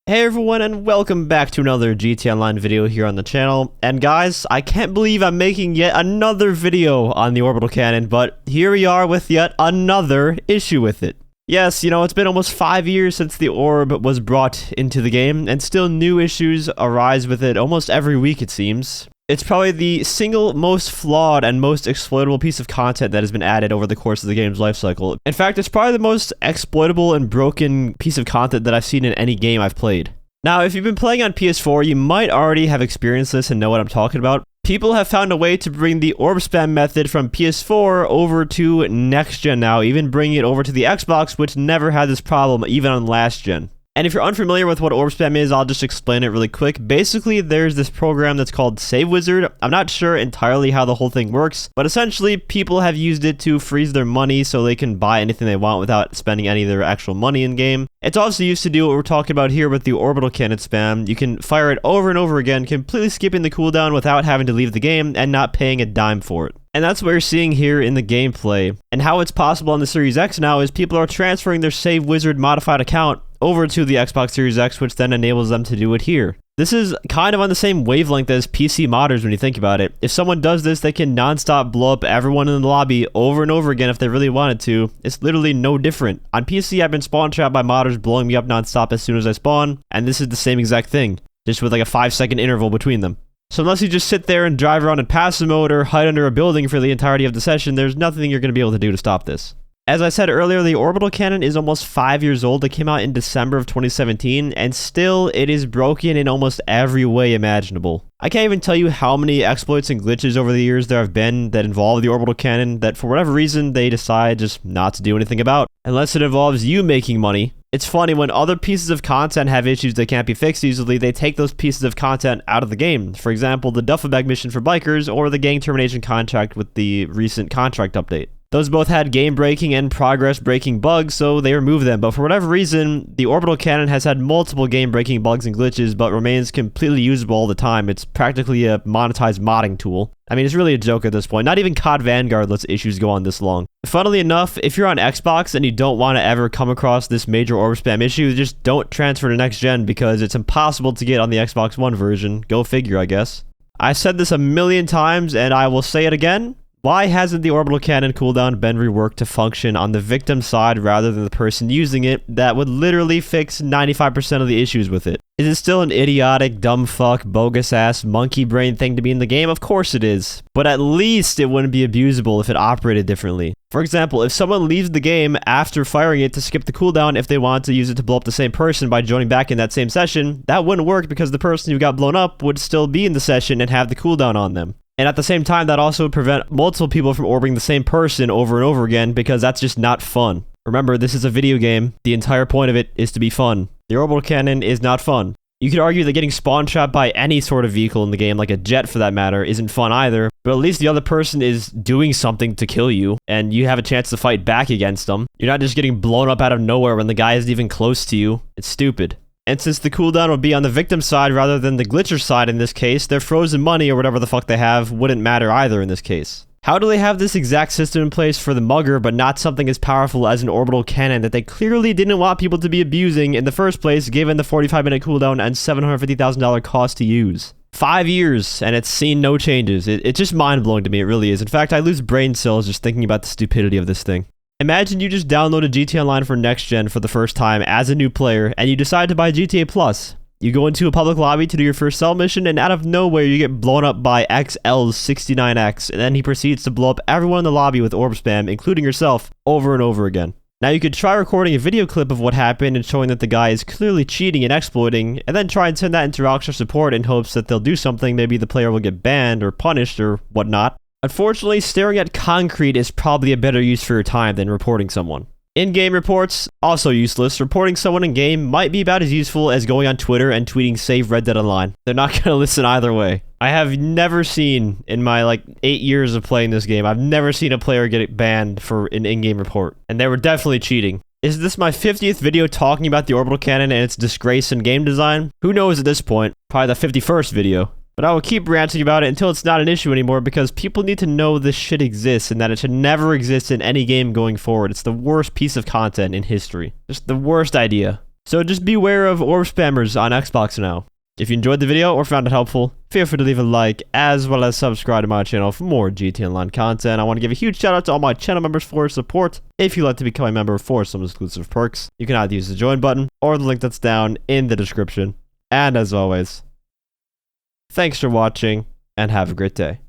Hey everyone, and welcome back to another GTA Online video here on the channel. And guys, I can't believe I'm making yet another video on the Orbital Cannon, but here we are with yet another issue with it. Yes, it's been almost 5 years since the Orb was brought into the game, and still new issues arise with it almost every week it seems. It's probably the single most flawed and most exploitable piece of content that has been added over the course of the game's lifecycle. In fact, it's probably the most exploitable and broken piece of content that I've seen in any game I've played. Now, if you've been playing on PS4, you might already have experienced this and know what I'm talking about. People have found a way to bring the orb spam method from PS4 over to next gen now, even bringing it over to the Xbox, which never had this problem even on last gen. And if you're unfamiliar with what orb spam is, I'll just explain it really quick. Basically, there's this program that's called Save Wizard. I'm not sure entirely how the whole thing works, but essentially people have used it to freeze their money so they can buy anything they want without spending any of their actual money in game. It's also used to do what we're talking about here with the Orbital Cannon spam. You can fire it over and over again, completely skipping the cooldown without having to leave the game and not paying a dime for it. And that's what you're seeing here in the gameplay. And how it's possible on the Series X now is people are transferring their Save Wizard modified account over to the Xbox Series X, which then enables them to do it here. This is kind of on the same wavelength as PC modders when you think about it. If someone does this, they can non-stop blow up everyone in the lobby over and over again if they really wanted to. It's literally no different. On PC, I've been spawn trapped by modders blowing me up non-stop as soon as I spawn, and this is the same exact thing, just with like a 5-second interval between them. So unless you just sit there and drive around in passive mode or hide under a building for the entirety of the session, there's nothing you're going to be able to do to stop this. As I said earlier, the Orbital Cannon is almost 5 years old. It came out in December of 2017, and still it is broken in almost every way imaginable. I can't even tell you how many exploits and glitches over the years there have been that involve the Orbital Cannon that for whatever reason they decide just not to do anything about, unless it involves you making money. It's funny, when other pieces of content have issues that can't be fixed easily, they take those pieces of content out of the game. For example, the duffel bag mission for bikers or the gang termination contract with the recent contract update. Those both had game-breaking and progress-breaking bugs, so they removed them. But for whatever reason, the Orbital Cannon has had multiple game-breaking bugs and glitches, but remains completely usable all the time. It's practically a monetized modding tool. I mean, it's really a joke at this point. Not even COD Vanguard lets issues go on this long. Funnily enough, if you're on Xbox and you don't want to ever come across this major orb spam issue, just don't transfer to next gen because it's impossible to get on the Xbox One version. Go figure, I guess. I said this a million times, and I will say it again. Why hasn't the Orbital Cannon cooldown been reworked to function on the victim side rather than the person using it? That would literally fix 95% of the issues with it. Is it still an idiotic, dumb fuck, bogus ass, monkey brain thing to be in the game? Of course it is. But at least it wouldn't be abusable if it operated differently. For example, if someone leaves the game after firing it to skip the cooldown if they want to use it to blow up the same person by joining back in that same session, that wouldn't work because the person who got blown up would still be in the session and have the cooldown on them. And at the same time, that also would prevent multiple people from orbiting the same person over and over again because that's just not fun. Remember, this is a video game. The entire point of it is to be fun. The Orbital Cannon is not fun. You could argue that getting spawn trapped by any sort of vehicle in the game, like a jet for that matter, isn't fun either, but at least the other person is doing something to kill you, and you have a chance to fight back against them. You're not just getting blown up out of nowhere when the guy isn't even close to you. It's stupid. And since the cooldown would be on the victim side rather than the glitcher side in this case, their frozen money or whatever the fuck they have wouldn't matter either in this case. How do they have this exact system in place for the mugger but not something as powerful as an orbital cannon that they clearly didn't want people to be abusing in the first place given the 45-minute cooldown and $750,000 cost to use? 5 years and it's seen no changes. It's just mind-blowing to me, it really is. In fact, I lose brain cells just thinking about the stupidity of this thing. Imagine you just downloaded GTA Online for next gen for the first time as a new player, and you decide to buy GTA Plus. You go into a public lobby to do your first cell mission, and out of nowhere you get blown up by XL's 69X, and then he proceeds to blow up everyone in the lobby with orb spam, including yourself, over and over again. Now you could try recording a video clip of what happened and showing that the guy is clearly cheating and exploiting, and then try and send that into Rockstar support in hopes that they'll do something. Maybe the player will get banned or punished or whatnot. Unfortunately, staring at concrete is probably a better use for your time than reporting someone. In-game reports, also useless. Reporting someone in-game might be about as useful as going on Twitter and tweeting Save Red Dead Online. They're not going to listen either way. I have never seen, in my 8 years of playing this game, I've never seen a player get banned for an in-game report. And they were definitely cheating. Is this my 50th video talking about the Orbital Cannon and its disgrace in game design? Who knows at this point? Probably the 51st video. But I will keep ranting about it until it's not an issue anymore because people need to know this shit exists and that it should never exist in any game going forward. It's the worst piece of content in history. Just the worst idea. So just beware of orb spammers on Xbox now. If you enjoyed the video or found it helpful, feel free to leave a like, as well as subscribe to my channel for more GTA Online content. I want to give a huge shout out to all my channel members for your support. If you'd like to become a member for some exclusive perks, you can either use the join button or the link that's down in the description. And as always, thanks for watching and have a great day.